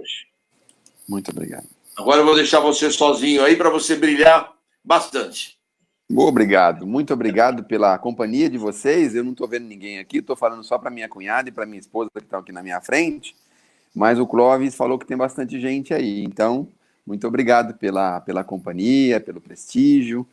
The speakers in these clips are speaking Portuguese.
hoje. Muito obrigado. Agora eu vou deixar você sozinho aí para você brilhar bastante. Obrigado, muito obrigado pela companhia de vocês. Eu não estou vendo ninguém aqui, estou falando só para minha cunhada e para minha esposa que estão aqui na minha frente, mas o Clóvis falou que tem bastante gente aí, então, muito obrigado pela companhia, pelo prestígio.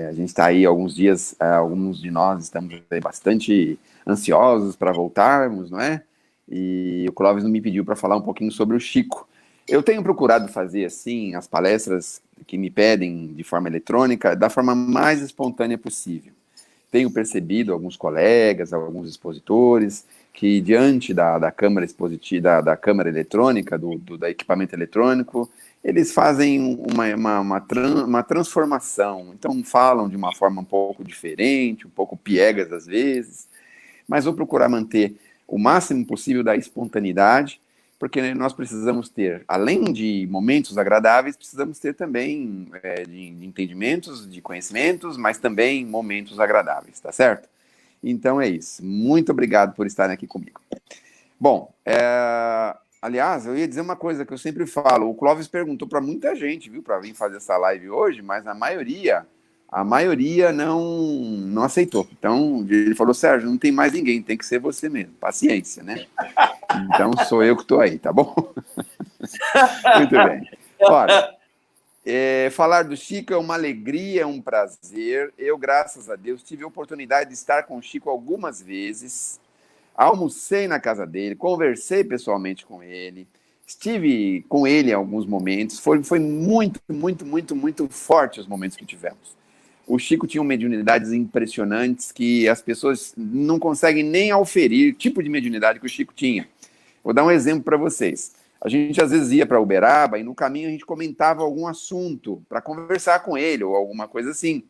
A gente está aí alguns dias, alguns de nós estamos bastante ansiosos para voltarmos, não é? E o Clóvis me pediu para falar um pouquinho sobre o Chico. Eu tenho procurado fazer, assim, as palestras que me pedem de forma eletrônica, da forma mais espontânea possível. Tenho percebido alguns colegas, alguns expositores, que diante da câmara expositiva, da câmara eletrônica, do equipamento eletrônico, eles fazem uma transformação. Então, falam de uma forma um pouco diferente, um pouco piegas às vezes, mas vou procurar manter o máximo possível da espontaneidade, porque nós precisamos ter, além de momentos agradáveis, precisamos ter também de entendimentos, de conhecimentos, mas também momentos agradáveis, tá certo? Então é isso. Muito obrigado por estarem aqui comigo. Bom, aliás, eu ia dizer uma coisa que eu sempre falo. O Clóvis perguntou para muita gente, viu, para vir fazer essa live hoje, mas a maioria não aceitou. Então, ele falou, Sérgio, não tem mais ninguém, tem que ser você mesmo. Paciência, né? Então, sou eu que estou aí, tá bom? Muito bem. Olha, falar do Chico é uma alegria, é um prazer. Eu, graças a Deus, tive a oportunidade de estar com o Chico algumas vezes. Almocei na casa dele, conversei pessoalmente com ele, estive com ele em alguns momentos. Foi muito, muito, muito, muito forte os momentos que tivemos. O Chico tinha mediunidades impressionantes que as pessoas não conseguem nem auferir o tipo de mediunidade que o Chico tinha. Vou dar um exemplo para vocês. A gente às vezes ia para Uberaba e no caminho a gente comentava algum assunto para conversar com ele ou alguma coisa assim.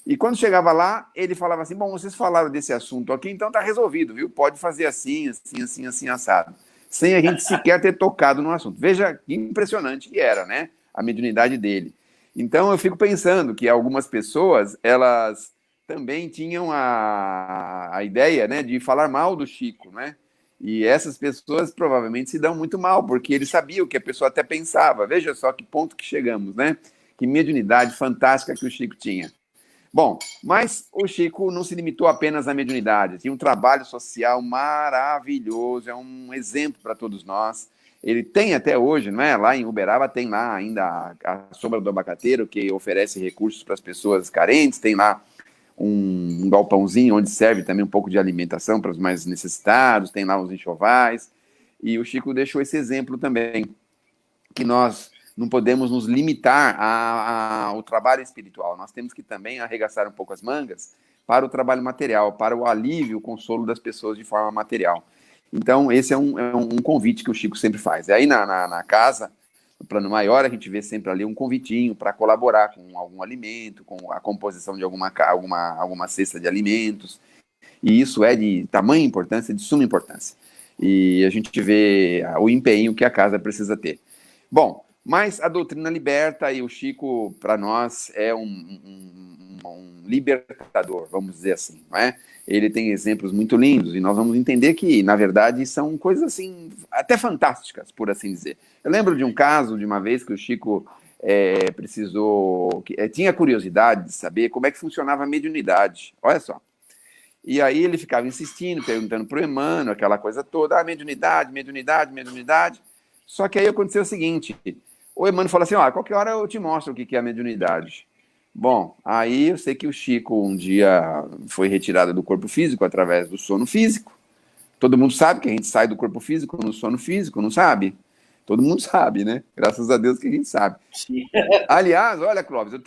E quando chegava lá, ele falava assim, bom, vocês falaram desse assunto aqui, então tá resolvido, viu? Pode fazer assim, assim, assim, assim, assado. Sem a gente sequer ter tocado no assunto. Veja que impressionante que era, né? A mediunidade dele. Então, eu fico pensando que algumas pessoas, elas também tinham a ideia, né, de falar mal do Chico, né? E essas pessoas provavelmente se dão muito mal, porque ele sabia o que a pessoa até pensava. Veja só que ponto que chegamos, né? Que mediunidade fantástica que o Chico tinha. Bom, mas o Chico não se limitou apenas à mediunidade, tinha um trabalho social maravilhoso, é um exemplo para todos nós. Ele tem até hoje, não é? Lá em Uberaba tem lá ainda a Sombra do Abacateiro, que oferece recursos para as pessoas carentes, tem lá um galpãozinho onde serve também um pouco de alimentação para os mais necessitados, tem lá os enxovais, e o Chico deixou esse exemplo também, que nós não podemos nos limitar ao trabalho espiritual, nós temos que também arregaçar um pouco as mangas para o trabalho material, para o alívio, o consolo das pessoas de forma material. Então, esse é um convite que o Chico sempre faz. E aí, na casa, no plano maior, a gente vê sempre ali um convitinho para colaborar com algum alimento, com a composição de alguma cesta de alimentos. E isso é de tamanha importância, de suma importância. E a gente vê o empenho que a casa precisa ter. Bom, mas a doutrina liberta e o Chico, para nós, é um libertador, vamos dizer assim, não é? Ele tem exemplos muito lindos e nós vamos entender que, na verdade, são coisas assim, até fantásticas, por assim dizer. Eu lembro de um caso, de uma vez que o Chico tinha curiosidade de saber como é que funcionava a mediunidade, olha só. E aí ele ficava insistindo, perguntando para o Emmanuel, aquela coisa toda, mediunidade, mediunidade, mediunidade. Só que aí aconteceu o seguinte, o Emmanuel falou assim, qualquer hora eu te mostro o que é a mediunidade. Bom, aí eu sei que o Chico um dia foi retirado do corpo físico através do sono físico. Todo mundo sabe que a gente sai do corpo físico no sono físico, não sabe? Todo mundo sabe, né? Graças a Deus que a gente sabe. Sim. Aliás, olha, Clóvis, eu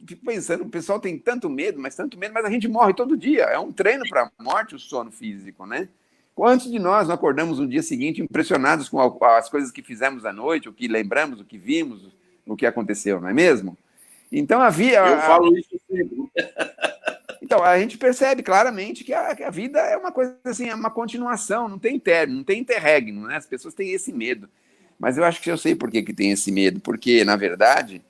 fico pensando, o pessoal tem tanto medo, mas a gente morre todo dia. É um treino para a morte o sono físico, né? Quantos de nós não acordamos no dia seguinte impressionados com as coisas que fizemos à noite, o que lembramos, o que vimos, o que aconteceu, não é mesmo? Então eu falo isso sempre. Então, a gente percebe claramente que a vida é uma coisa assim, é uma continuação, não tem término, não tem interregno, né? As pessoas têm esse medo. Mas eu acho que eu sei por que tem esse medo, porque, na verdade,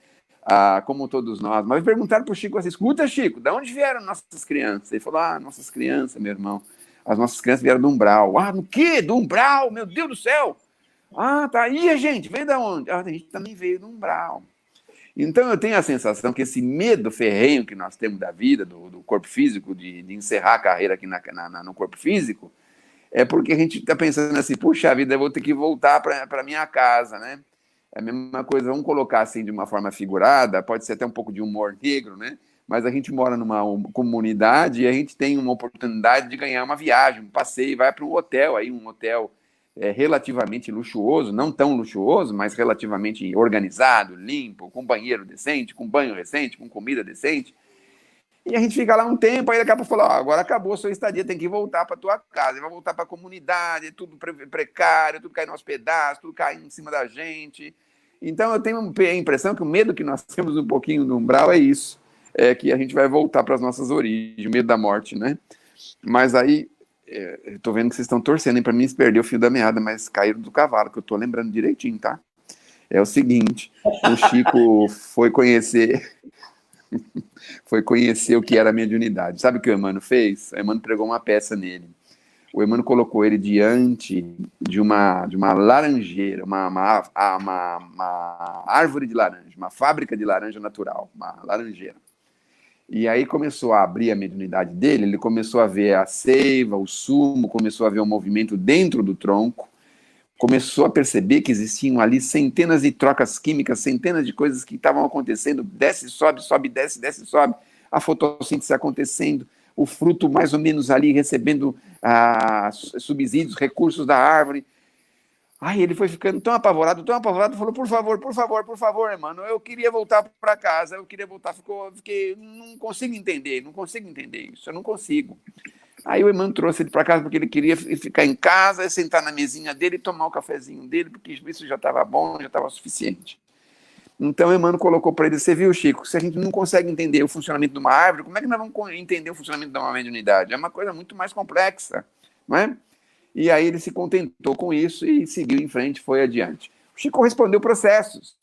como todos nós, mas perguntaram para o Chico assim, escuta, Chico, de onde vieram nossas crianças? Ele falou, nossas crianças, meu irmão, as nossas crianças vieram do umbral. No quê? Do umbral? Meu Deus do céu! Ah, tá. E a gente? Veio da onde? Ah, a gente também veio do umbral. Então eu tenho a sensação que esse medo ferrenho que nós temos da vida, do corpo físico, de encerrar a carreira aqui no corpo físico, é porque a gente está pensando assim, puxa vida, eu vou ter que voltar para minha casa, né? É a mesma coisa, vamos colocar assim de uma forma figurada, pode ser até um pouco de humor negro, né? Mas a gente mora numa comunidade e a gente tem uma oportunidade de ganhar uma viagem, um passeio, vai para um hotel, aí um hotel relativamente luxuoso, não tão luxuoso, mas relativamente organizado, limpo, com banheiro decente, com banho decente, com comida decente. E a gente fica lá um tempo, aí daqui a pouco fala, ó, agora acabou a sua estadia, tem que voltar para tua casa, vai voltar para a comunidade, tudo precário, tudo caindo aos pedaços, tudo caindo em cima da gente. Então eu tenho a impressão que o medo que nós temos um pouquinho no umbral é isso, é que a gente vai voltar para as nossas origens, o medo da morte, né? Mas aí, tô vendo que vocês estão torcendo para mim se perder o fio da meada, mas caíram do cavalo, que eu tô lembrando direitinho, tá? É o seguinte, o Chico foi conhecer o que era a mediunidade. Sabe o que o Emmanuel fez? O Emmanuel pregou uma peça nele. O Emmanuel colocou ele diante de uma laranjeira, uma árvore de laranja, uma fábrica de laranja natural, uma laranjeira. E aí começou a abrir a mediunidade dele, ele começou a ver a seiva, o sumo, começou a ver o movimento dentro do tronco, começou a perceber que existiam ali centenas de trocas químicas, centenas de coisas que estavam acontecendo, desce, sobe, sobe, desce, sobe, a fotossíntese acontecendo, o fruto mais ou menos ali recebendo subsídios, recursos da árvore. Aí ele foi ficando tão apavorado, falou, por favor, irmão, eu queria voltar para casa, eu queria voltar, fiquei, não consigo entender isso, eu não consigo. Aí o Emmanuel trouxe ele para casa porque ele queria ficar em casa, sentar na mesinha dele e tomar o cafezinho dele, porque isso já estava bom, já estava suficiente. Então o Emmanuel colocou para ele, você viu, Chico, se a gente não consegue entender o funcionamento de uma árvore, como é que nós vamos entender o funcionamento de uma mediunidade? É uma coisa muito mais complexa, não é? E aí ele se contentou com isso e seguiu em frente, foi adiante. O Chico respondeu processos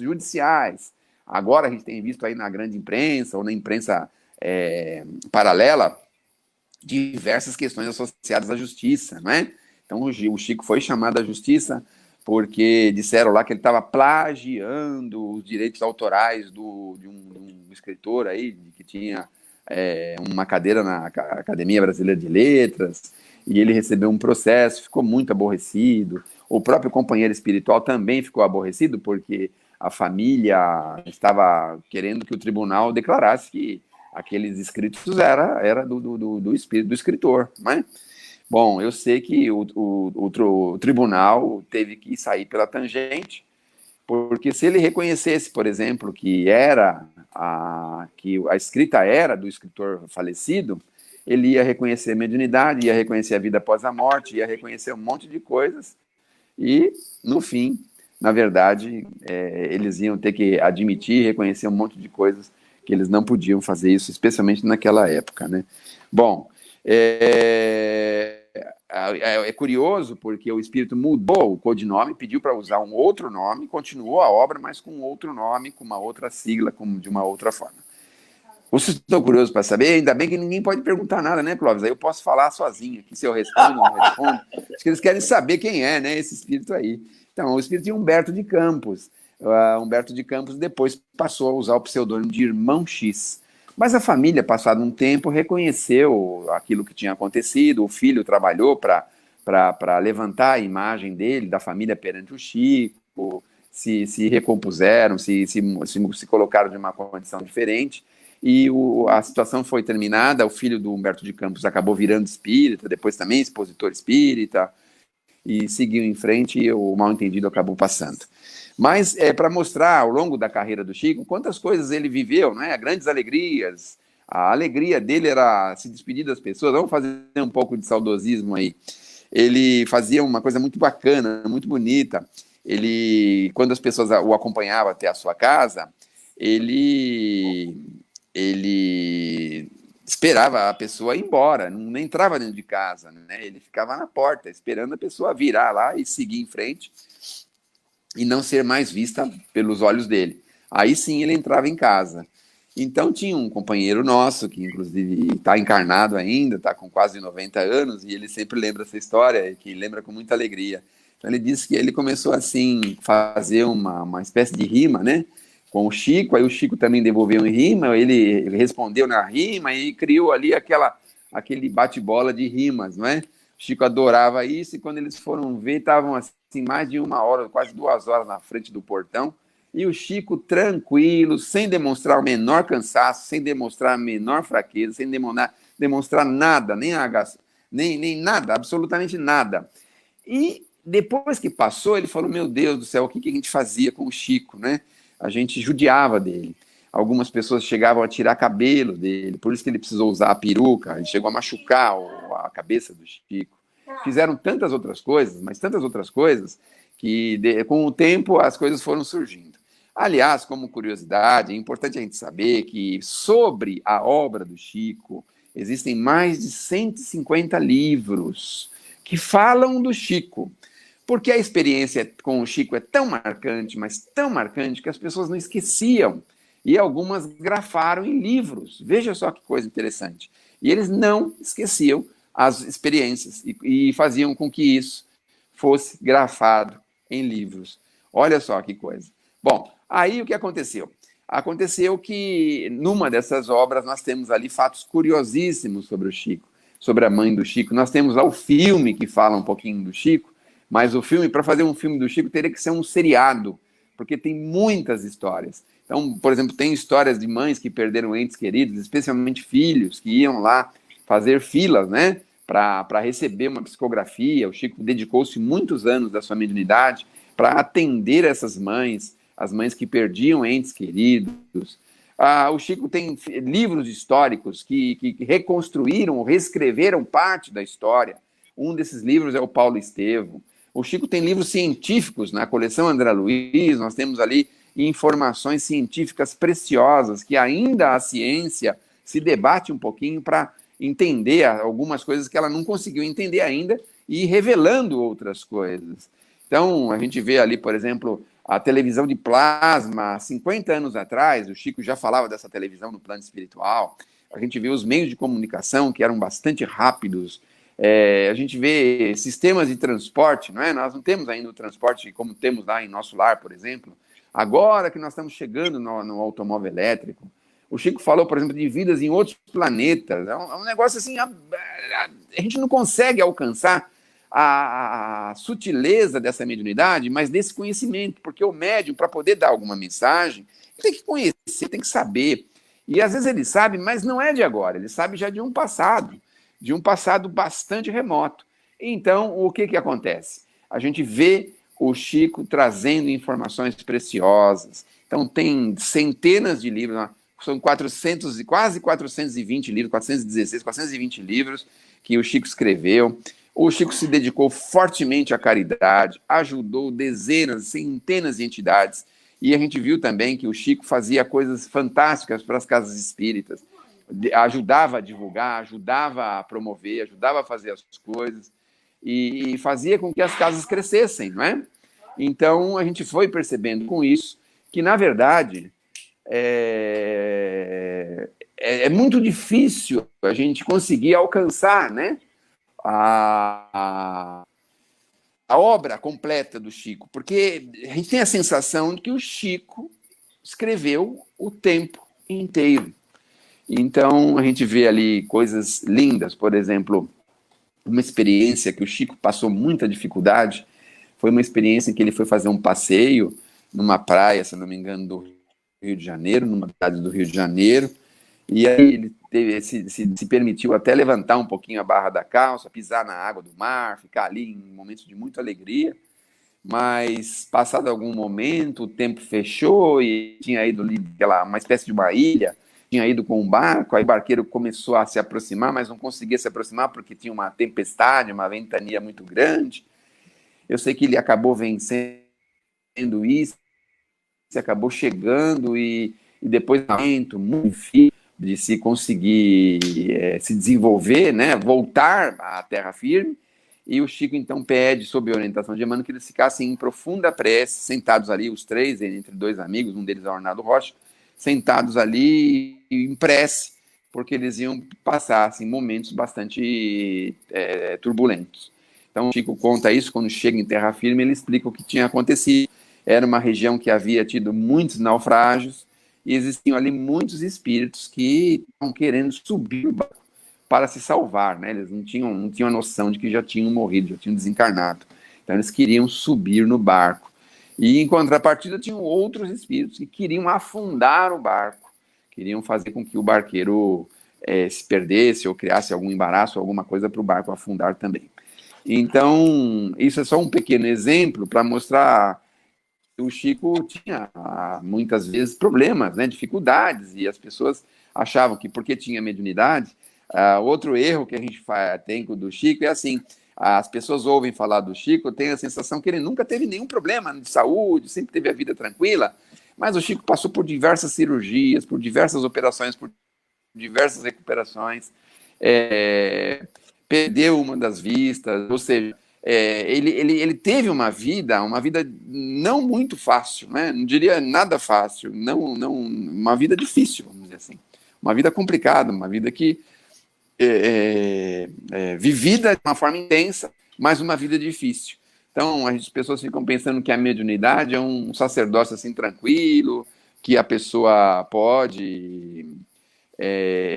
judiciais. Agora a gente tem visto aí na grande imprensa ou na imprensa paralela diversas questões associadas à justiça, não é? Então o Chico foi chamado à justiça porque disseram lá que ele estava plagiando os direitos autorais de um escritor aí que tinha uma cadeira na Academia Brasileira de Letras, e ele recebeu um processo, ficou muito aborrecido. O próprio companheiro espiritual também ficou aborrecido, porque a família estava querendo que o tribunal declarasse que aqueles escritos era do espírito do escritor, né? Bom, eu sei que o tribunal teve que sair pela tangente, porque se ele reconhecesse, por exemplo, que a escrita era do escritor falecido, ele ia reconhecer a mediunidade, ia reconhecer a vida após a morte, ia reconhecer um monte de coisas, e, no fim, na verdade, eles iam ter que admitir e reconhecer um monte de coisas que eles não podiam fazer isso, especialmente naquela época, né? Bom, é curioso porque o espírito mudou o codinome, pediu para usar um outro nome, continuou a obra, mas com outro nome, com uma outra sigla, de uma outra forma. Vocês estão curiosos para saber? Ainda bem que ninguém pode perguntar nada, né, Clóvis? Aí eu posso falar sozinho aqui, se eu respondo ou não respondo. Acho que eles querem saber quem é, né, esse espírito aí. Então, o espírito de Humberto de Campos. Humberto de Campos depois passou a usar o pseudônimo de Irmão X. Mas a família, passado um tempo, reconheceu aquilo que tinha acontecido, o filho trabalhou para levantar a imagem dele, da família perante o Chico, se recompuseram, se colocaram de uma condição diferente, e a situação foi terminada, o filho do Humberto de Campos acabou virando espírita, depois também expositor espírita, e seguiu em frente e o mal-entendido acabou passando. Mas para mostrar ao longo da carreira do Chico quantas coisas ele viveu, né? Grandes alegrias. A alegria dele era se despedir das pessoas. Vamos fazer um pouco de saudosismo aí. Ele fazia uma coisa muito bacana, muito bonita. Ele, quando as pessoas o acompanhavam até a sua casa, ele esperava a pessoa ir embora, não entrava dentro de casa, né? Ele ficava na porta, esperando a pessoa virar lá e seguir em frente e não ser mais vista pelos olhos dele. Aí sim ele entrava em casa. Então tinha um companheiro nosso, que inclusive está encarnado ainda, está com quase 90 anos, e ele sempre lembra essa história, que lembra com muita alegria, Então, ele disse que ele começou, assim, fazer uma espécie de rima, né? Com o Chico, aí o Chico também devolveu em rima, ele respondeu na rima e criou ali aquele bate-bola de rimas, não é? O Chico adorava isso e quando eles foram ver, estavam assim, mais de 1 hora, quase 2 horas na frente do portão, e o Chico tranquilo, sem demonstrar o menor cansaço, sem demonstrar a menor fraqueza, sem demonstrar nada, nem nada, absolutamente nada. E depois que passou, ele falou, meu Deus do céu, o que a gente fazia com o Chico, né? A gente judiava dele. Algumas pessoas chegavam a tirar cabelo dele, por isso que ele precisou usar a peruca, ele chegou a machucar a cabeça do Chico. Fizeram tantas outras coisas, mas tantas outras coisas, que com o tempo as coisas foram surgindo. Aliás, como curiosidade, é importante a gente saber que sobre a obra do Chico existem mais de 150 livros que falam do Chico. Porque a experiência com o Chico é tão marcante, mas tão marcante, que as pessoas não esqueciam. E algumas grafaram em livros. Veja só que coisa interessante. E eles não esqueciam as experiências e faziam com que isso fosse grafado em livros. Olha só que coisa. Bom, aí o que aconteceu? Aconteceu que, numa dessas obras, nós temos ali fatos curiosíssimos sobre o Chico, sobre a mãe do Chico. Nós temos lá o filme que fala um pouquinho do Chico, mas o filme, para fazer um filme do Chico, teria que ser um seriado, porque tem muitas histórias. Então, por exemplo, tem histórias de mães que perderam entes queridos, especialmente filhos, que iam lá fazer filas, né, para receber uma psicografia. O Chico dedicou-se muitos anos da sua mediunidade para atender essas mães, as mães que perdiam entes queridos. O Chico tem livros históricos que reconstruíram, reescreveram parte da história. Um desses livros é o Paulo Estevam. O Chico tem livros científicos, na coleção André Luiz, nós temos ali informações científicas preciosas, que ainda a ciência se debate um pouquinho para entender algumas coisas que ela não conseguiu entender ainda e ir revelando outras coisas. Então, a gente vê ali, por exemplo, a televisão de plasma, 50 anos atrás, o Chico já falava dessa televisão no plano espiritual. A gente vê os meios de comunicação que eram bastante rápidos. A gente vê sistemas de transporte, não é? Nós não temos ainda o transporte como temos lá em nosso lar, por exemplo. Agora que nós estamos chegando no automóvel elétrico, o Chico falou, por exemplo, de vidas em outros planetas. É um negócio assim, a gente não consegue alcançar a sutileza dessa mediunidade, mas desse conhecimento, porque o médium, para poder dar alguma mensagem, tem que conhecer, tem que saber. E às vezes ele sabe, mas não é de agora, ele sabe já de um passado bastante remoto. Então, o que acontece? A gente vê o Chico trazendo informações preciosas. Então, tem centenas de livros, são 400, quase 420 livros, 416, 420 livros que o Chico escreveu. O Chico se dedicou fortemente à caridade, ajudou dezenas, centenas de entidades. E a gente viu também que o Chico fazia coisas fantásticas para as casas espíritas. Ajudava a divulgar, ajudava a promover, ajudava a fazer as coisas e fazia com que as casas crescessem, não é? Então, a gente foi percebendo com isso que, na verdade, é muito difícil a gente conseguir alcançar, né, a obra completa do Chico, porque a gente tem a sensação de que o Chico escreveu o tempo inteiro. Então, a gente vê ali coisas lindas, por exemplo, uma experiência que o Chico passou muita dificuldade, foi uma experiência em que ele foi fazer um passeio numa praia, se não me engano, do Rio de Janeiro, numa cidade do Rio de Janeiro, e aí ele se permitiu até levantar um pouquinho a barra da calça, pisar na água do mar, ficar ali em momentos de muita alegria, mas passado algum momento, o tempo fechou e tinha ido ali uma espécie de uma ilha, tinha ido com um barco, aí o barqueiro começou a se aproximar, mas não conseguia se aproximar porque tinha uma tempestade, uma ventania muito grande. Eu sei que ele acabou vencendo isso, acabou chegando e depois muito difícil de se conseguir se desenvolver, né, voltar à terra firme. E o Chico, então, pede, sob a orientação de Emmanuel, que eles ficassem em profunda prece, sentados ali, os três, entre dois amigos, um deles é o Arnaldo Rocha, sentados ali em prece, porque eles iam passar assim, momentos bastante turbulentos. Então, o Chico conta isso, quando chega em terra firme, ele explica o que tinha acontecido. Era uma região que havia tido muitos naufrágios, e existiam ali muitos espíritos que estavam querendo subir o barco para se salvar, né? Eles não tinham a noção de que já tinham morrido, já tinham desencarnado. Então, eles queriam subir no barco. E, em contrapartida, tinham outros espíritos que queriam afundar o barco, queriam fazer com que o barqueiro se perdesse ou criasse algum embaraço, alguma coisa para o barco afundar também. Então, isso é só um pequeno exemplo para mostrar que o Chico tinha, muitas vezes, problemas, né, dificuldades, e as pessoas achavam que porque tinha mediunidade. Outro erro que a gente tem do Chico é assim: as pessoas ouvem falar do Chico, têm a sensação que ele nunca teve nenhum problema de saúde, sempre teve a vida tranquila, mas o Chico passou por diversas cirurgias, por diversas operações, por diversas recuperações, perdeu uma das vistas, ou seja, ele teve uma vida não muito fácil, né? Não diria nada fácil, não, uma vida difícil, vamos dizer assim, uma vida complicada, uma vida que vivida de uma forma intensa, mas uma vida difícil. Então, as pessoas ficam pensando que a mediunidade é um sacerdócio assim tranquilo, que a pessoa pode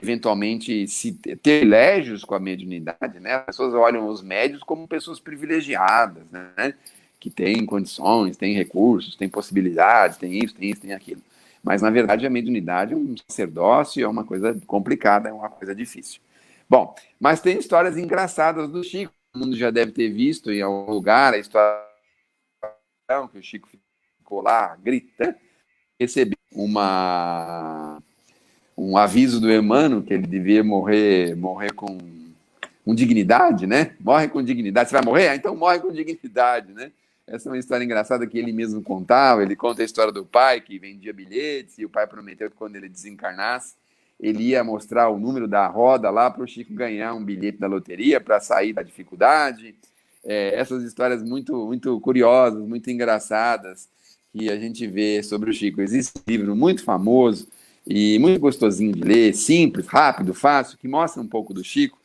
eventualmente se ter privilégios com a mediunidade, né? As pessoas olham os médios como pessoas privilegiadas, né? Que têm condições, têm recursos, têm possibilidades, têm isso, tem aquilo. Mas, na verdade, a mediunidade é um sacerdócio, é uma coisa complicada, é uma coisa difícil. Bom, mas tem histórias engraçadas do Chico. O mundo já deve ter visto em algum lugar a história que o Chico ficou lá gritando, recebeu um aviso do Emmanuel que ele devia morrer com dignidade, né? Morre com dignidade. Você vai morrer? Então morre com dignidade, né? Essa é uma história engraçada que ele mesmo contava. Ele conta a história do pai que vendia bilhetes e o pai prometeu que quando ele desencarnasse, ele ia mostrar o número da roda lá para o Chico ganhar um bilhete da loteria para sair da dificuldade. Essas histórias muito, muito curiosas, muito engraçadas que a gente vê sobre o Chico. Existe um livro muito famoso e muito gostosinho de ler, simples, rápido, fácil, que mostra um pouco do Chico.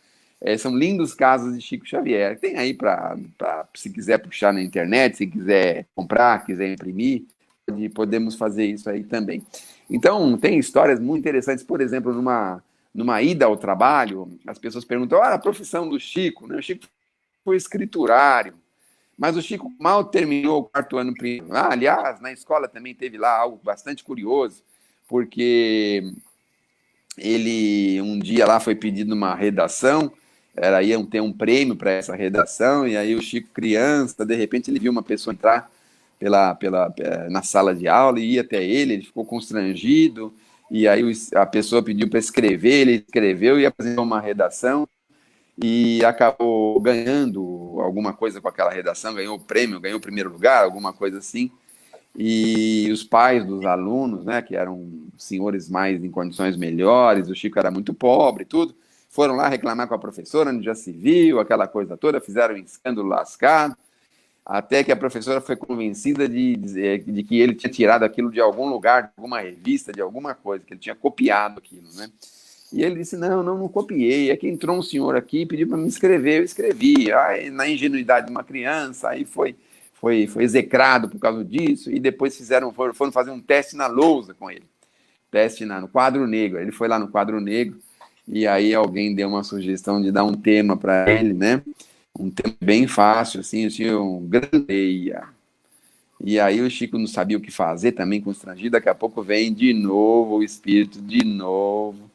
São lindos casos de Chico Xavier. Tem aí para, se quiser puxar na internet, se quiser comprar, quiser imprimir, podemos fazer isso aí também. Então, tem histórias muito interessantes. Por exemplo, numa ida ao trabalho, as pessoas perguntam: a profissão do Chico, né? O Chico foi escriturário, mas o Chico mal terminou o quarto ano primário. Aliás, na escola também teve lá algo bastante curioso, porque ele um dia lá foi pedido uma redação, ia ter um prêmio para essa redação, e aí o Chico, criança, de repente ele viu uma pessoa entrar na sala de aula e ia até ele ficou constrangido, e aí a pessoa pediu para escrever, ele escreveu e apresentou uma redação, e acabou ganhando alguma coisa com aquela redação, ganhou o prêmio, ganhou o primeiro lugar, alguma coisa assim. E os pais dos alunos, né, que eram senhores mais em condições melhores, o Chico era muito pobre, tudo, foram lá reclamar com a professora no Dia Civil, aquela coisa toda, fizeram um escândalo lascado, até que a professora foi convencida de que ele tinha tirado aquilo de algum lugar, de alguma revista, de alguma coisa, que ele tinha copiado aquilo, né? E ele disse: não copiei, é que entrou um senhor aqui e pediu para me escrever, eu escrevi. Aí, na ingenuidade de uma criança, aí foi execrado por causa disso, e depois foram fazer um teste na lousa com ele, teste no quadro negro. Ele foi lá no quadro negro, e aí alguém deu uma sugestão de dar um tema para ele, né? Um tema bem fácil, assim, um grande. E aí o Chico não sabia o que fazer, também constrangido. Daqui a pouco vem de novo o espírito, de novo,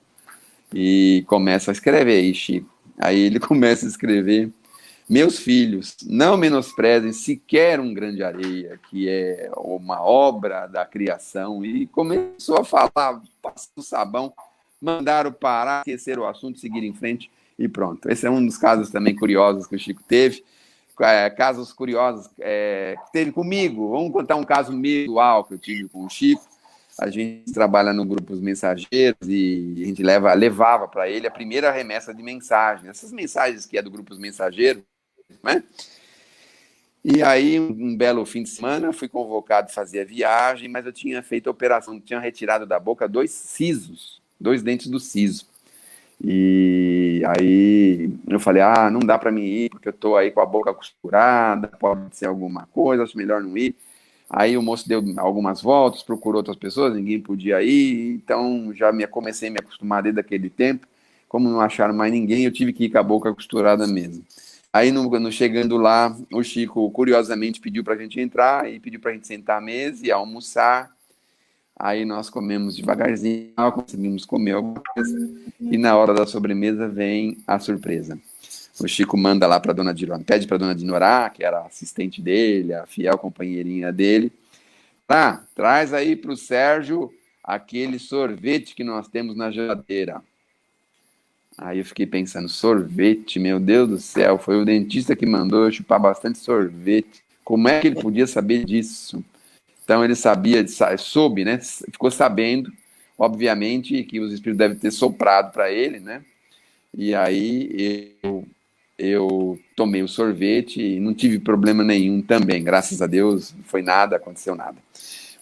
e começa a escrever aí, Chico. Aí ele começa a escrever: meus filhos, não menosprezem sequer um grão de areia, que é uma obra da criação. E começou a falar, passando sabão, mandaram parar, esquecer o assunto, seguir em frente e pronto. Esse é um dos casos também curiosos que o Chico teve. Casos curiosos que teve comigo. Vamos contar um caso pessoal que eu tive com o Chico. A gente trabalha no Grupos Mensageiros e a gente levava para ele a primeira remessa de mensagem. Essas mensagens que é do Grupos Mensageiros, né? E aí, um belo fim de semana, fui convocado a fazer a viagem, mas eu tinha feito a operação, tinha retirado da boca 2 sisos, 2 dentes do siso. E aí eu falei, não dá para mim ir, porque eu tô aí com a boca costurada, pode ser alguma coisa, acho melhor não ir. Aí o moço deu algumas voltas, procurou outras pessoas, ninguém podia ir, então já comecei a me acostumar desde aquele tempo. Como não acharam mais ninguém, eu tive que ir com a boca costurada mesmo. Aí, chegando lá, o Chico, curiosamente, pediu para a gente entrar e pediu para a gente sentar à mesa e almoçar. Aí nós comemos devagarzinho, conseguimos comer alguma coisa. E na hora da sobremesa vem a surpresa. O Chico manda lá para a dona Dinorá, pede para a dona Dinorá, que era a assistente dele, a fiel companheirinha dele, traz aí para o Sérgio aquele sorvete que nós temos na geladeira. Aí eu fiquei pensando, sorvete, meu Deus do céu, foi o dentista que mandou eu chupar bastante sorvete. Como é que ele podia saber disso? Então ele soube, né? Ficou sabendo, obviamente, que os espíritos devem ter soprado para ele, né? E aí eu tomei o sorvete e não tive problema nenhum também, graças a Deus, não foi nada, aconteceu nada.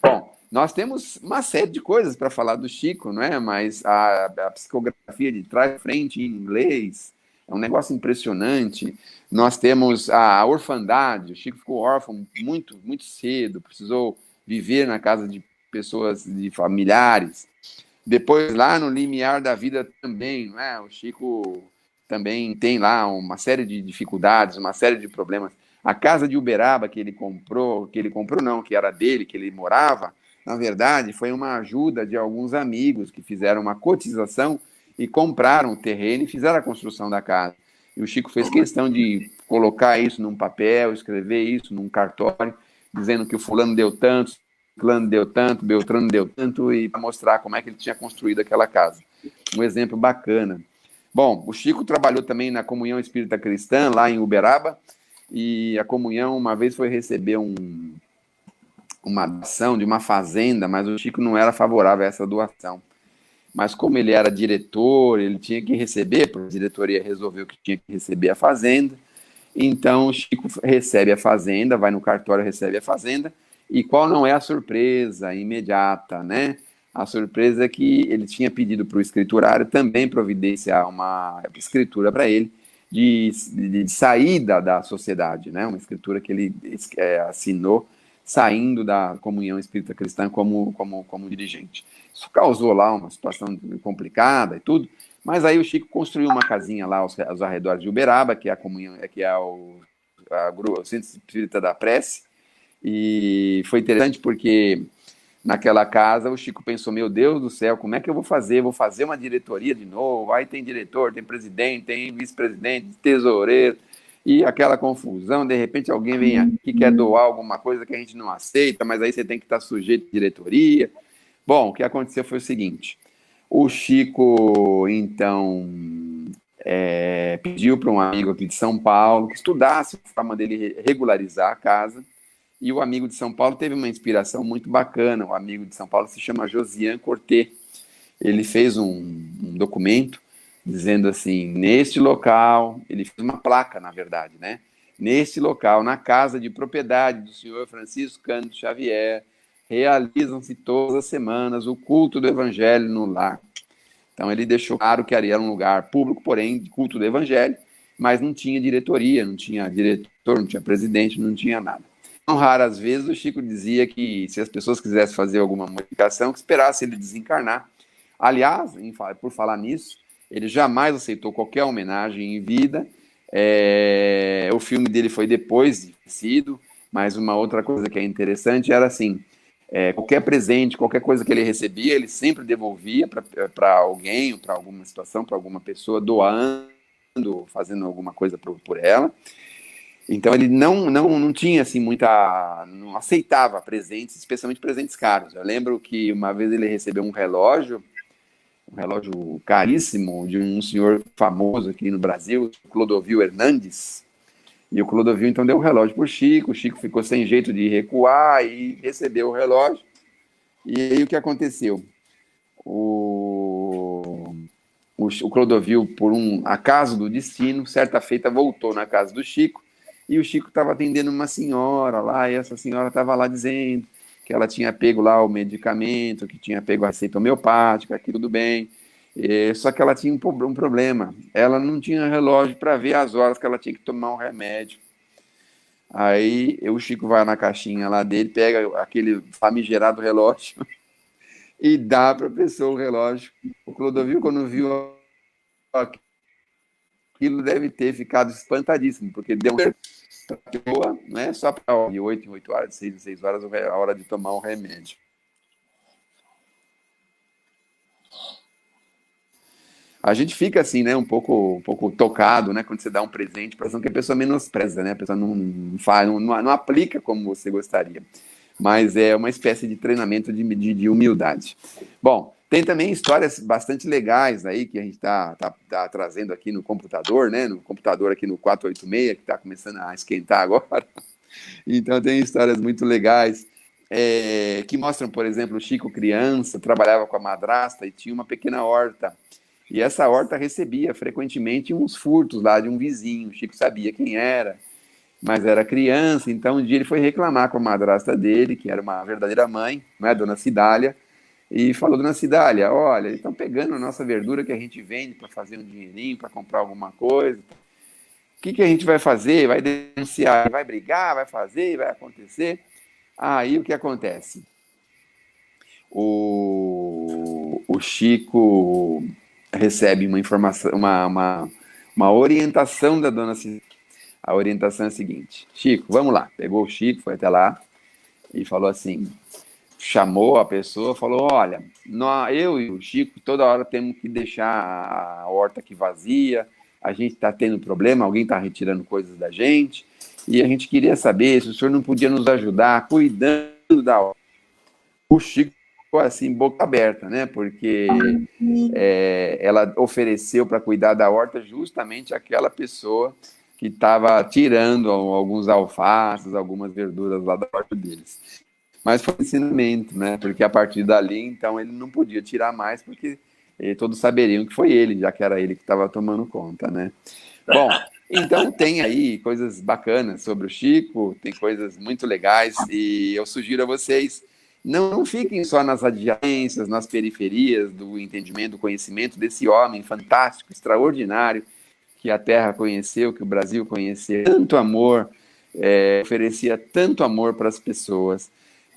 Bom, nós temos uma série de coisas para falar do Chico, não é? Mas a psicografia de trás para frente em inglês é um negócio impressionante. Nós temos a orfandade, o Chico ficou órfão muito, muito cedo, precisou viver na casa de pessoas, de familiares. Depois, lá no limiar da vida também, não é? O Chico também tem lá uma série de dificuldades, uma série de problemas. A casa de Uberaba que ele comprou não, que era dele, que ele morava, na verdade, foi uma ajuda de alguns amigos que fizeram uma cotização e compraram o terreno e fizeram a construção da casa. E o Chico fez questão de colocar isso num papel, escrever isso num cartório, dizendo que o fulano deu tanto, Clã deu tanto, Beltrano deu tanto, e para mostrar como é que ele tinha construído aquela casa. Um exemplo bacana. Bom, o Chico trabalhou também na Comunhão Espírita Cristã, lá em Uberaba, e a Comunhão uma vez foi receber uma doação de uma fazenda, mas o Chico não era favorável a essa doação. Mas como ele era diretor, ele tinha que receber, porque a diretoria resolveu que tinha que receber a fazenda, então o Chico recebe a fazenda, vai no cartório, recebe a fazenda, e qual não é a surpresa imediata, né? A surpresa é que ele tinha pedido para o escriturário também providenciar uma escritura para ele de saída da sociedade, né? Uma escritura que ele assinou saindo da Comunhão Espírita Cristã como dirigente. Isso causou lá uma situação complicada e tudo, mas aí o Chico construiu uma casinha lá aos arredores de Uberaba, que é a Comunhão, que é o Centro Espírita da Prece, e foi interessante porque naquela casa o Chico pensou, meu Deus do céu, como é que eu vou fazer? Vou fazer uma diretoria de novo, aí tem diretor, tem presidente, tem vice-presidente, tesoureiro, e aquela confusão, de repente alguém vem aqui que quer doar alguma coisa que a gente não aceita, mas aí você tem que estar sujeito à diretoria. Bom, o que aconteceu foi o seguinte, o Chico, então, pediu para um amigo aqui de São Paulo que estudasse a forma dele regularizar a casa, e o amigo de São Paulo teve uma inspiração muito bacana. O amigo de São Paulo se chama Josian Cortê. Ele fez um documento dizendo assim, neste local, ele fez uma placa, na verdade, né? Neste local, na casa de propriedade do senhor Francisco Cândido Xavier, realizam-se todas as semanas o culto do evangelho no lar. Então ele deixou claro que ali era um lugar público, porém, de culto do evangelho, mas não tinha diretoria, não tinha diretor, não tinha presidente, não tinha nada. Não raras vezes o Chico dizia que se as pessoas quisessem fazer alguma modificação, que esperasse ele desencarnar. Aliás, por falar nisso, ele jamais aceitou qualquer homenagem em vida. O filme dele foi depois de falecido, mas uma outra coisa que é interessante era assim, qualquer presente, qualquer coisa que ele recebia, ele sempre devolvia para alguém, para alguma situação, para alguma pessoa, doando, fazendo alguma coisa por ela. Então ele não tinha assim não aceitava presentes, especialmente presentes caros. Eu lembro que uma vez ele recebeu um relógio caríssimo de um senhor famoso aqui no Brasil, Clodovil Hernandes, e o Clodovil então deu o relógio para o Chico ficou sem jeito de recuar e recebeu o relógio. E aí o que aconteceu? O Clodovil, por um acaso do destino, certa feita voltou na casa do Chico, e o Chico estava atendendo uma senhora lá, e essa senhora estava lá dizendo que ela tinha pego lá o medicamento, que tinha pego a receita homeopática, que tudo bem. Só que ela tinha um problema. Ela não tinha relógio para ver as horas que ela tinha que tomar um remédio. Aí o Chico vai na caixinha lá dele, pega aquele famigerado relógio e dá para a pessoa o relógio. O Clodovil, quando viu aquilo, deve ter ficado espantadíssimo, porque deu uma não é só para de 8 em 8 horas, de 6 em 6 horas, a hora de tomar um remédio. A gente fica assim, né, um pouco tocado, né, quando você dá um presente, parece que a pessoa menospreza, né, a pessoa não faz, não aplica como você gostaria. Mas é uma espécie de treinamento de humildade. Bom, tem também histórias bastante legais aí que a gente tá trazendo aqui no computador, né, no computador aqui no 486, que está começando a esquentar agora. Então tem histórias muito legais. Que mostram, por exemplo, o Chico criança, trabalhava com a madrasta e tinha uma pequena horta. E essa horta recebia frequentemente uns furtos lá de um vizinho. O Chico sabia quem era, mas era criança. Então, um dia ele foi reclamar com a madrasta dele, que era uma verdadeira mãe, né, Dona Cidália, e falou: Dona Cidália, olha, eles estão pegando a nossa verdura que a gente vende para fazer um dinheirinho, para comprar alguma coisa. O que a gente vai fazer? Vai denunciar? Vai brigar? Vai fazer? Vai acontecer? Aí o que acontece? O Chico recebe uma informação, uma orientação da Dona Cidália. A orientação é a seguinte: Chico, vamos lá. Pegou o Chico, foi até lá e falou assim, chamou a pessoa, falou: olha, eu e o Chico toda hora temos que deixar a horta aqui vazia, a gente está tendo problema, alguém está retirando coisas da gente, e a gente queria saber se o senhor não podia nos ajudar cuidando da horta. O Chico ficou assim, boca aberta, né? Porque ela ofereceu para cuidar da horta justamente aquela pessoa que estava tirando alguns alfaces, algumas verduras lá da horta deles. Mas foi um ensinamento, né? Porque a partir dali, então, ele não podia tirar mais, porque todos saberiam que foi ele, já que era ele que estava tomando conta, né? Bom, então tem aí coisas bacanas sobre o Chico, tem coisas muito legais, e eu sugiro a vocês, não fiquem só nas adjacências, nas periferias do entendimento, do conhecimento desse homem fantástico, extraordinário, que a Terra conheceu, que o Brasil conheceu, tanto amor, oferecia tanto amor para as pessoas.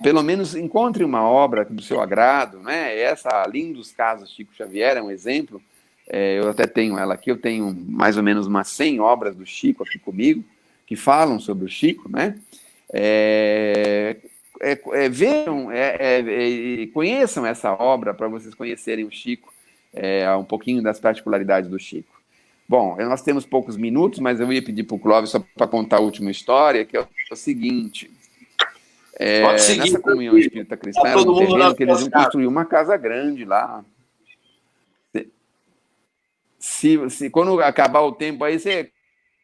Pelo menos encontre uma obra do seu agrado, né? Essa Lindos Casos Chico Xavier é um exemplo. Eu até tenho ela aqui, eu tenho mais ou menos umas 100 obras do Chico aqui comigo, que falam sobre o Chico, né? Vejam, conheçam essa obra para vocês conhecerem o Chico, um pouquinho das particularidades do Chico. Bom, nós temos poucos minutos, mas eu ia pedir para o Clóvis só para contar a última história, que é o seguinte. Nessa comunhão espírita cristã, era um terreno que eles iam construir uma casa grande lá. Quando acabar o tempo aí, você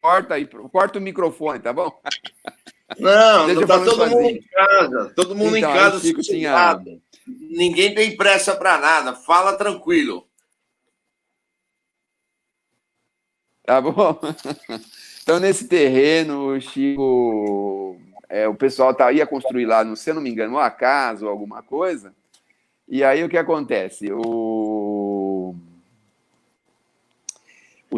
corta o microfone, tá bom? Não tá todo mundo em casa. Todo mundo então, em casa. Chico tinha... Ninguém tem pressa para nada. Fala tranquilo. Tá bom? Então, nesse terreno, o Chico... o pessoal ia construir lá, se eu não me engano, uma casa ou alguma coisa. E aí, o que acontece? O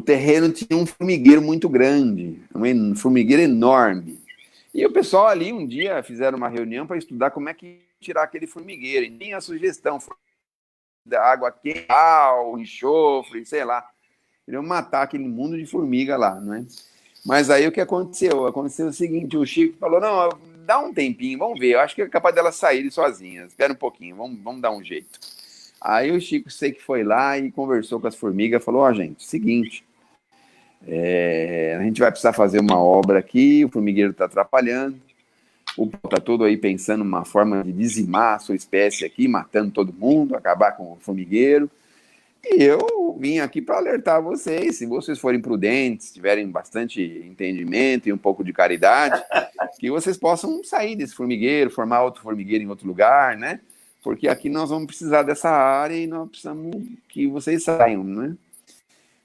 terreno tinha um formigueiro muito grande, um formigueiro enorme. E o pessoal ali, um dia, fizeram uma reunião para estudar como é que tirar aquele formigueiro. E tinha a sugestão da água quente, enxofre, sei lá. Queriam matar aquele mundo de formiga lá, não é? Mas aí o que aconteceu? Aconteceu o seguinte, o Chico falou: não, dá um tempinho, vamos ver, eu acho que é capaz delas saírem sozinhas, espera um pouquinho, vamos dar um jeito. Aí o Chico sei que foi lá e conversou com as formigas, falou: gente, seguinte, a gente vai precisar fazer uma obra aqui, o formigueiro está atrapalhando, o povo está todo aí pensando numa forma de dizimar a sua espécie aqui, matando todo mundo, acabar com o formigueiro. E eu vim aqui para alertar vocês, se vocês forem prudentes, tiverem bastante entendimento e um pouco de caridade, que vocês possam sair desse formigueiro, formar outro formigueiro em outro lugar, né? Porque aqui nós vamos precisar dessa área e nós precisamos que vocês saiam, né?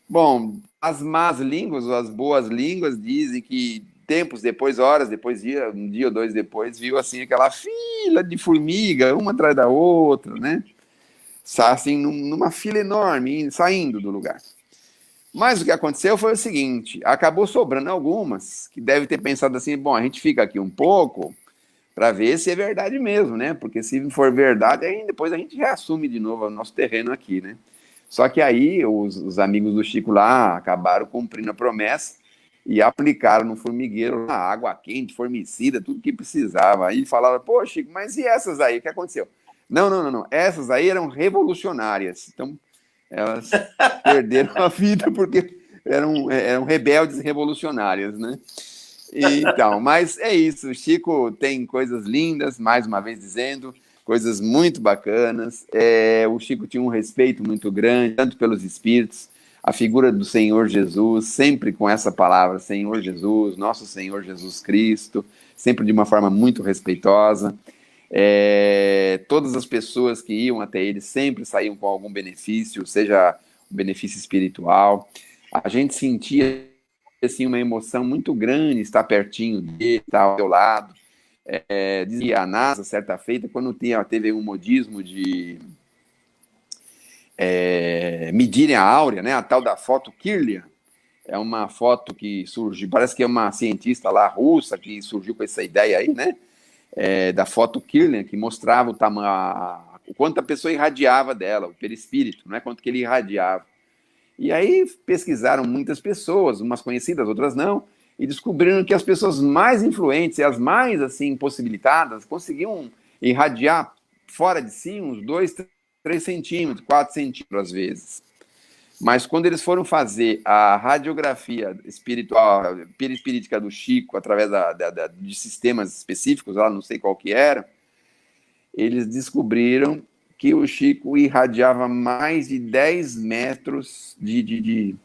Bom, as más línguas, ou as boas línguas, dizem que tempos depois, horas depois, um dia ou dois depois, viu assim aquela fila de formiga, uma atrás da outra, né? assim, numa fila enorme, saindo do lugar. Mas o que aconteceu foi o seguinte, acabou sobrando algumas, que devem ter pensado assim, bom, a gente fica aqui um pouco para ver se é verdade mesmo, né? Porque se for verdade, aí depois a gente reassume de novo o nosso terreno aqui, né? Só que aí os amigos do Chico lá acabaram cumprindo a promessa e aplicaram no formigueiro a água quente, formicida, tudo que precisava. Aí falaram, pô, Chico, mas e essas aí? O que aconteceu? Não. Essas aí eram revolucionárias. Então, elas perderam a vida porque eram rebeldes revolucionárias, né? Então, mas é isso. O Chico tem coisas lindas, mais uma vez dizendo, coisas muito bacanas. O Chico tinha um respeito muito grande, tanto pelos espíritos, a figura do Senhor Jesus, sempre com essa palavra, Senhor Jesus, nosso Senhor Jesus Cristo, sempre de uma forma muito respeitosa. Todas as pessoas que iam até ele sempre saíam com algum benefício, seja um benefício espiritual. A gente sentia assim, uma emoção muito grande estar pertinho dele, estar ao seu lado. Dizia a NASA, certa feita, quando teve um modismo de medirem a áurea, né, a tal da foto Kirlian, é uma foto que surgiu, parece que é uma cientista lá russa que surgiu com essa ideia aí, né, da foto Kirlian, que mostrava o quanto a pessoa irradiava dela, o perispírito, não é quanto que ele irradiava. E aí pesquisaram muitas pessoas, umas conhecidas, outras não, e descobriram que as pessoas mais influentes e as mais assim possibilitadas conseguiam irradiar fora de si uns 2, 3 centímetros, 4 centímetros às vezes. Mas quando eles foram fazer a radiografia espiritual, perispirítica do Chico, através de sistemas específicos, lá não sei qual que era, eles descobriram que o Chico irradiava mais de 10 metros de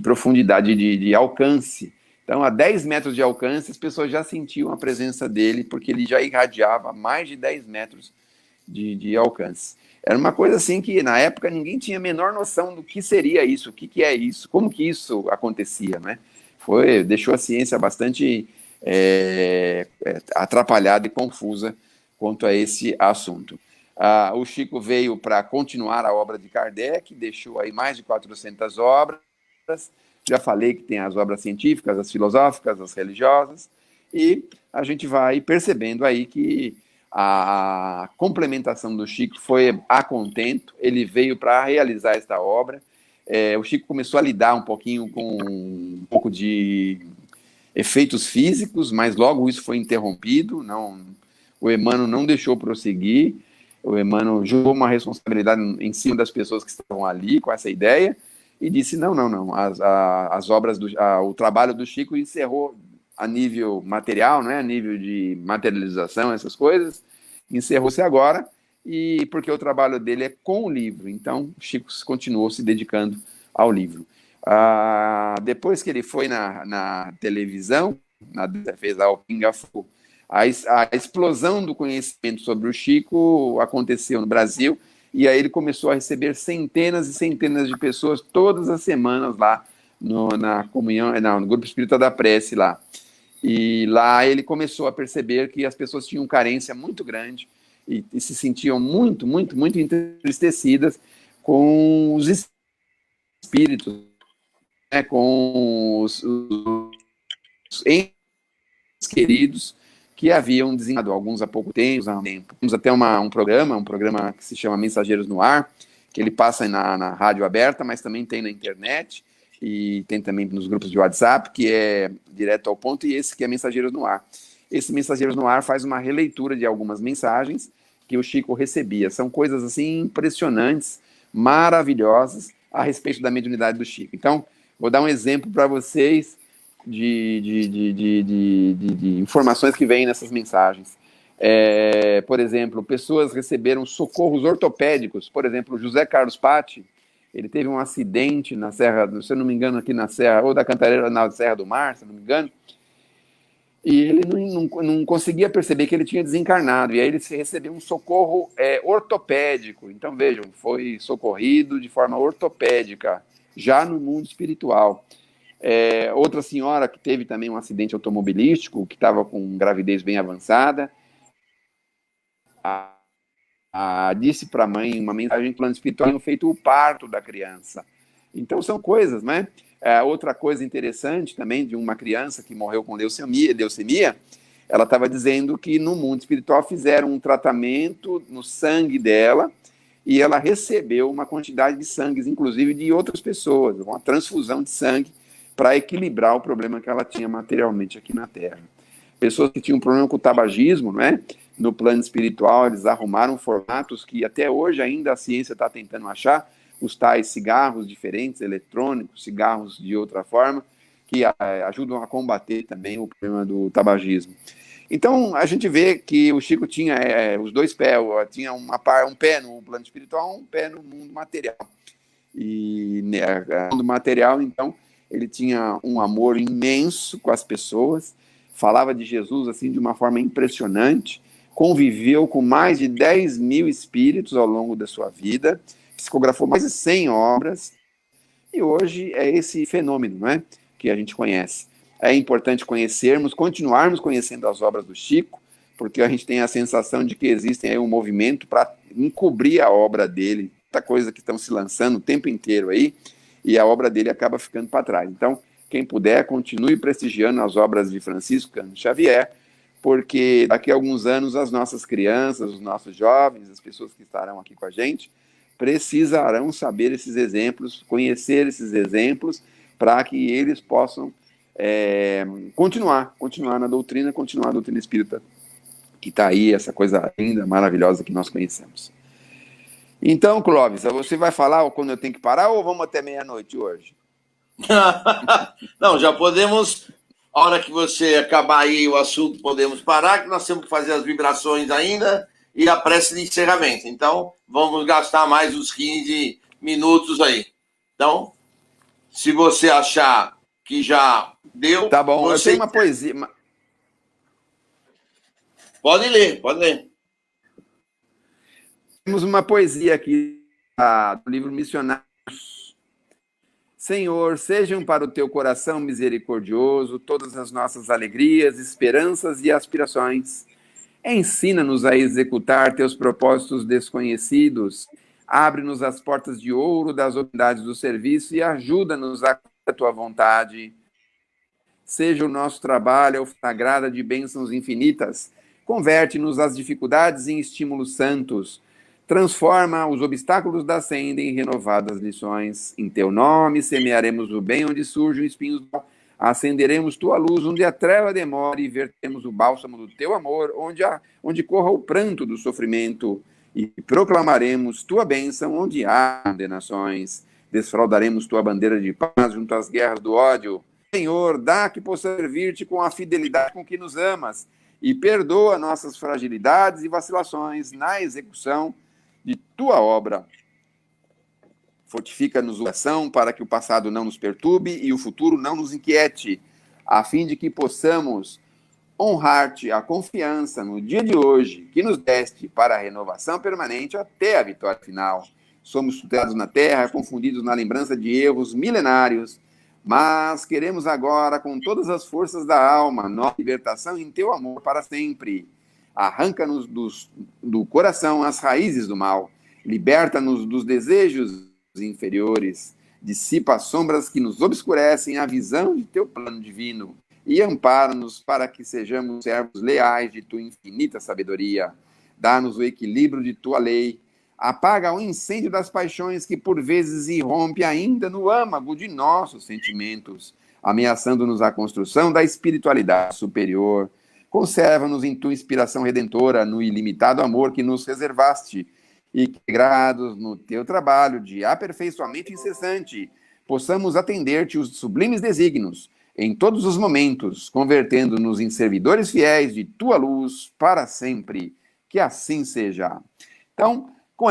profundidade, de alcance. Então, a 10 metros de alcance, as pessoas já sentiam a presença dele, porque ele já irradiava mais de 10 metros de alcance. Era uma coisa assim que, na época, ninguém tinha a menor noção do que seria isso, o que é isso, como que isso acontecia, né? Deixou a ciência bastante atrapalhada e confusa quanto a esse assunto. O Chico veio para continuar a obra de Kardec, deixou aí mais de 400 obras. Já falei que tem as obras científicas, as filosóficas, as religiosas, e a gente vai percebendo aí que a complementação do Chico foi a contento, ele veio para realizar esta obra. O Chico começou a lidar um pouquinho com um pouco de efeitos físicos, mas logo isso foi interrompido, o Emmanuel não deixou prosseguir, o Emmanuel jogou uma responsabilidade em cima das pessoas que estavam ali com essa ideia e disse, não, as obras, o trabalho do Chico encerrou a nível material, né, a nível de materialização, essas coisas, encerrou-se agora, e porque o trabalho dele é com o livro, então o Chico continuou se dedicando ao livro. Depois que ele foi na televisão, fez lá o Pinga Fogo, a explosão do conhecimento sobre o Chico aconteceu no Brasil, e aí ele começou a receber centenas e centenas de pessoas todas as semanas lá na comunhão, no Grupo Espírita da Prece lá. E lá ele começou a perceber que as pessoas tinham carência muito grande e se sentiam muito, muito, muito entristecidas com os espíritos, né, com os entes queridos que haviam desencarnado, alguns há pouco tempo. Temos até um programa que se chama Mensageiros no Ar, que ele passa na rádio aberta, mas também tem na internet, e tem também nos grupos de WhatsApp, que é direto ao ponto, e esse que é Mensageiros no Ar. Esse Mensageiros no Ar faz uma releitura de algumas mensagens que o Chico recebia. São coisas assim impressionantes, maravilhosas, a respeito da mediunidade do Chico. Então, vou dar um exemplo para vocês de informações que vêm nessas mensagens. Por exemplo, pessoas receberam socorros ortopédicos. Por exemplo, José Carlos Patti, ele teve um acidente na Serra, se eu não me engano, aqui na Serra, ou da Cantareira, na Serra do Mar, se eu não me engano, e ele não conseguia perceber que ele tinha desencarnado, e aí ele recebeu um socorro ortopédico. Então, vejam, foi socorrido de forma ortopédica, já no mundo espiritual. Outra senhora que teve também um acidente automobilístico, que estava com gravidez bem avançada, disse para a mãe uma mensagem plano espiritual, tinham feito o parto da criança. Então são coisas, né? Outra coisa interessante também de uma criança que morreu com leucemia, ela estava dizendo que no mundo espiritual fizeram um tratamento no sangue dela e ela recebeu uma quantidade de sangue, inclusive de outras pessoas, uma transfusão de sangue para equilibrar o problema que ela tinha materialmente aqui na Terra. Pessoas que tinham problema com o tabagismo, né? No plano espiritual, eles arrumaram formatos que até hoje ainda a ciência está tentando achar, os tais cigarros diferentes, eletrônicos, cigarros de outra forma, que ajudam a combater também o problema do tabagismo. Então, a gente vê que o Chico tinha os dois pés, tinha um pé no plano espiritual, um pé no mundo material. E no mundo material, então, ele tinha um amor imenso com as pessoas, falava de Jesus assim de uma forma impressionante, conviveu com mais de 10 mil espíritos ao longo da sua vida, psicografou mais de 100 obras, e hoje é esse fenômeno, não é, que a gente conhece. É importante continuarmos conhecendo as obras do Chico, porque a gente tem a sensação de que existe aí um movimento para encobrir a obra dele, muita coisa que estão se lançando o tempo inteiro aí, e a obra dele acaba ficando para trás. Então, quem puder, continue prestigiando as obras de Francisco Cândido Xavier, porque daqui a alguns anos as nossas crianças, os nossos jovens, as pessoas que estarão aqui com a gente, precisarão saber esses exemplos, conhecer esses exemplos, para que eles possam continuar na doutrina, continuar a doutrina espírita, que está aí, essa coisa linda, maravilhosa que nós conhecemos. Então, Clóvis, você vai falar quando eu tenho que parar ou vamos até meia-noite hoje? Não, já podemos, a hora que você acabar aí o assunto, podemos parar, que nós temos que fazer as vibrações ainda e a prece de encerramento. Então, vamos gastar mais uns 15 minutos aí. Então, se você achar que já deu... Tá bom, eu tenho uma poesia... Pode ler. Temos uma poesia aqui do livro Missionários. Senhor, sejam para o teu coração misericordioso todas as nossas alegrias, esperanças e aspirações. Ensina-nos a executar teus propósitos desconhecidos. Abre-nos as portas de ouro das oportunidades do serviço e ajuda-nos a cumprir a tua vontade. Seja o nosso trabalho sagrada de bênçãos infinitas. Converte-nos as dificuldades em estímulos santos. Transforma os obstáculos da senda em renovadas lições. Em teu nome semearemos o bem onde surgem espinhos do mal. Acenderemos tua luz onde a treva demora e vertemos o bálsamo do teu amor onde corra o pranto do sofrimento. E proclamaremos tua bênção onde há condenações. Desfraldaremos tua bandeira de paz junto às guerras do ódio. Senhor, dá que possa servir-te com a fidelidade com que nos amas e perdoa nossas fragilidades e vacilações na execução de tua obra. Fortifica-nos o coração para que o passado não nos perturbe e o futuro não nos inquiete, a fim de que possamos honrar-te a confiança no dia de hoje que nos deste para a renovação permanente até a vitória final. Somos tutelados na terra, confundidos na lembrança de erros milenários, mas queremos agora, com todas as forças da alma, nossa libertação em teu amor para sempre. Arranca-nos do coração as raízes do mal, liberta-nos dos desejos inferiores, dissipa as sombras que nos obscurecem a visão de teu plano divino e ampara-nos para que sejamos servos leais de tua infinita sabedoria. Dá-nos o equilíbrio de tua lei, apaga o incêndio das paixões que por vezes irrompe ainda no âmago de nossos sentimentos, ameaçando-nos a construção da espiritualidade superior. Conserva-nos em tua inspiração redentora, no ilimitado amor que nos reservaste, e que, grados no teu trabalho de aperfeiçoamento incessante, possamos atender-te os sublimes desígnios, em todos os momentos, convertendo-nos em servidores fiéis de tua luz para sempre. Que assim seja. Então,